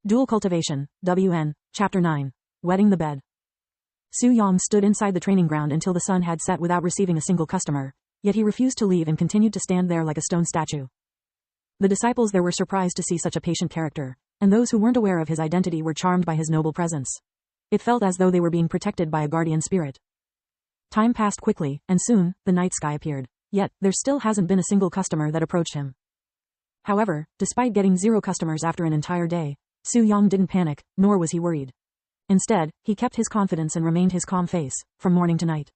Dual Cultivation, WN, Chapter 9. Wetting the Bed. Su Yang stood inside the training ground until the sun had set without receiving a single customer, yet he refused to leave and continued to stand there like a stone statue. The disciples there were surprised to see such a patient character, and those who weren't aware of his identity were charmed by his noble presence. It felt as though they were being protected by a guardian spirit. Time passed quickly, and soon, the night sky appeared. Yet, there still hasn't been a single customer that approached him. However, despite getting 0 customers after an entire day, Su Yang didn't panic, nor was he worried. Instead, he kept his confidence and remained his calm face, from morning to night.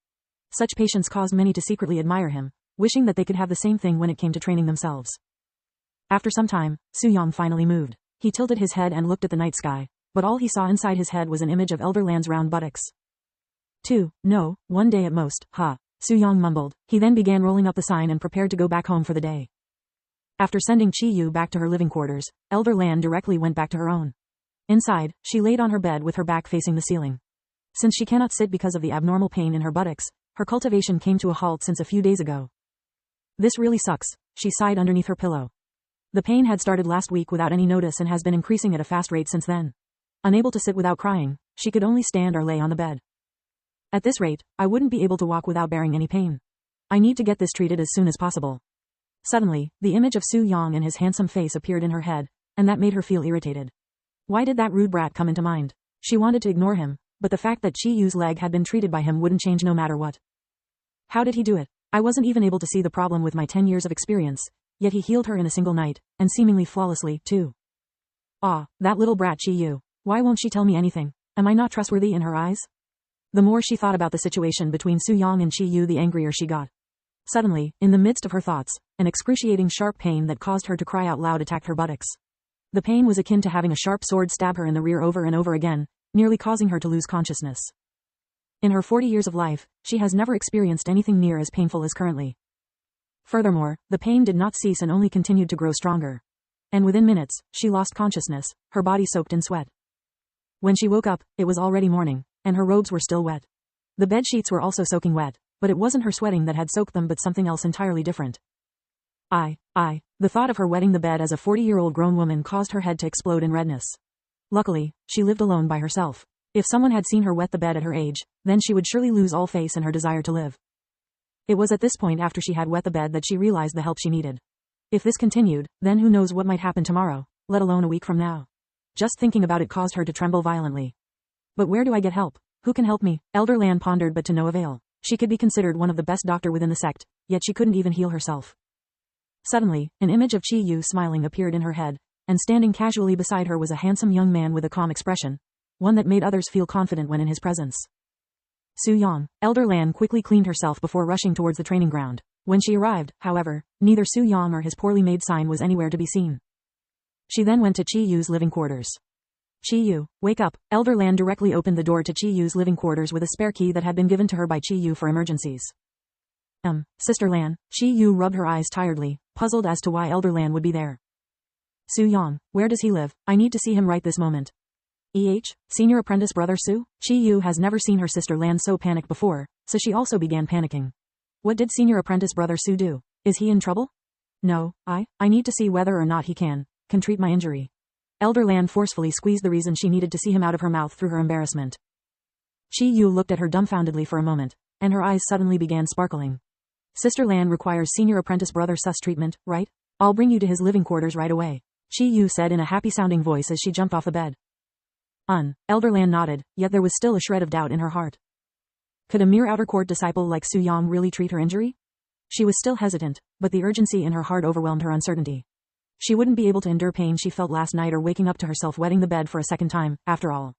Such patience caused many to secretly admire him, wishing that they could have the same thing when it came to training themselves. After some time, Su Yang finally moved. He tilted his head and looked at the night sky, but all he saw inside his head was an image of Elder Land's round buttocks. 1 day at most, Su Yang mumbled. He then began rolling up the sign and prepared to go back home for the day. After sending Chi Yu back to her living quarters, Elder Lan directly went back to her own. Inside, she laid on her bed with her back facing the ceiling. Since she cannot sit because of the abnormal pain in her buttocks, her cultivation came to a halt since a few days ago. This really sucks, she sighed underneath her pillow. The pain had started last week without any notice and has been increasing at a fast rate since then. Unable to sit without crying, she could only stand or lay on the bed. At this rate, I wouldn't be able to walk without bearing any pain. I need to get this treated as soon as possible. Suddenly, the image of Su Yang and his handsome face appeared in her head, and that made her feel irritated. Why did that rude brat come into mind? She wanted to ignore him, but the fact that Chi Yu's leg had been treated by him wouldn't change no matter what. How did he do it? I wasn't even able to see the problem with my 10 years of experience, yet he healed her in a single night, and seemingly flawlessly, too. That little brat Chi Yu. Why won't she tell me anything? Am I not trustworthy in her eyes? The more she thought about the situation between Su Yang and Chi Yu, the angrier she got. Suddenly, in the midst of her thoughts, an excruciating sharp pain that caused her to cry out loud attacked her buttocks. The pain was akin to having a sharp sword stab her in the rear over and over again, nearly causing her to lose consciousness. In her 40 years of life, she has never experienced anything near as painful as currently. Furthermore, the pain did not cease and only continued to grow stronger. And within minutes, she lost consciousness, her body soaked in sweat. When she woke up, it was already morning, and her robes were still wet. The bed sheets were also soaking wet, but it wasn't her sweating that had soaked them but something else entirely different. The thought of her wetting the bed as a 40-year-old grown woman caused her head to explode in redness. Luckily, she lived alone by herself. If someone had seen her wet the bed at her age, then she would surely lose all faith in her desire to live. It was at this point after she had wet the bed that she realized the help she needed. If this continued, then who knows what might happen tomorrow, let alone a week from now. Just thinking about it caused her to tremble violently. But where do I get help? Who can help me? Elder Lan pondered, but to no avail. She could be considered one of the best doctors within the sect, yet she couldn't even heal herself. Suddenly, an image of Chi Yu smiling appeared in her head, and standing casually beside her was a handsome young man with a calm expression, one that made others feel confident when in his presence. Su Yang. Elder Lan quickly cleaned herself before rushing towards the training ground. When she arrived, however, neither Su Yang or his poorly made sign was anywhere to be seen. She then went to Chi Yu's living quarters. Chi Yu, wake up. Elder Lan directly opened the door to Chi Yu's living quarters with a spare key that had been given to her by Chi Yu for emergencies. Sister Lan. Chi Yu rubbed her eyes tiredly, puzzled as to why Elder Lan would be there. Su Yang, where does he live? I need to see him right this moment. Senior apprentice brother Su? Chi Yu has never seen her sister Lan so panicked before, so she also began panicking. What did senior apprentice brother Su do? Is he in trouble? No, I need to see whether or not he can treat my injury. Elder Lan forcefully squeezed the reason she needed to see him out of her mouth through her embarrassment. Chi Yu looked at her dumbfoundedly for a moment, and her eyes suddenly began sparkling. Sister Lan requires senior apprentice brother Su's treatment, right? I'll bring you to his living quarters right away. Chi Yu said in a happy-sounding voice as she jumped off the bed. Elder Lan nodded, yet there was still a shred of doubt in her heart. Could a mere outer court disciple like Su Yang really treat her injury? She was still hesitant, but the urgency in her heart overwhelmed her uncertainty. She wouldn't be able to endure pain she felt last night or waking up to herself wetting the bed for a second time, after all.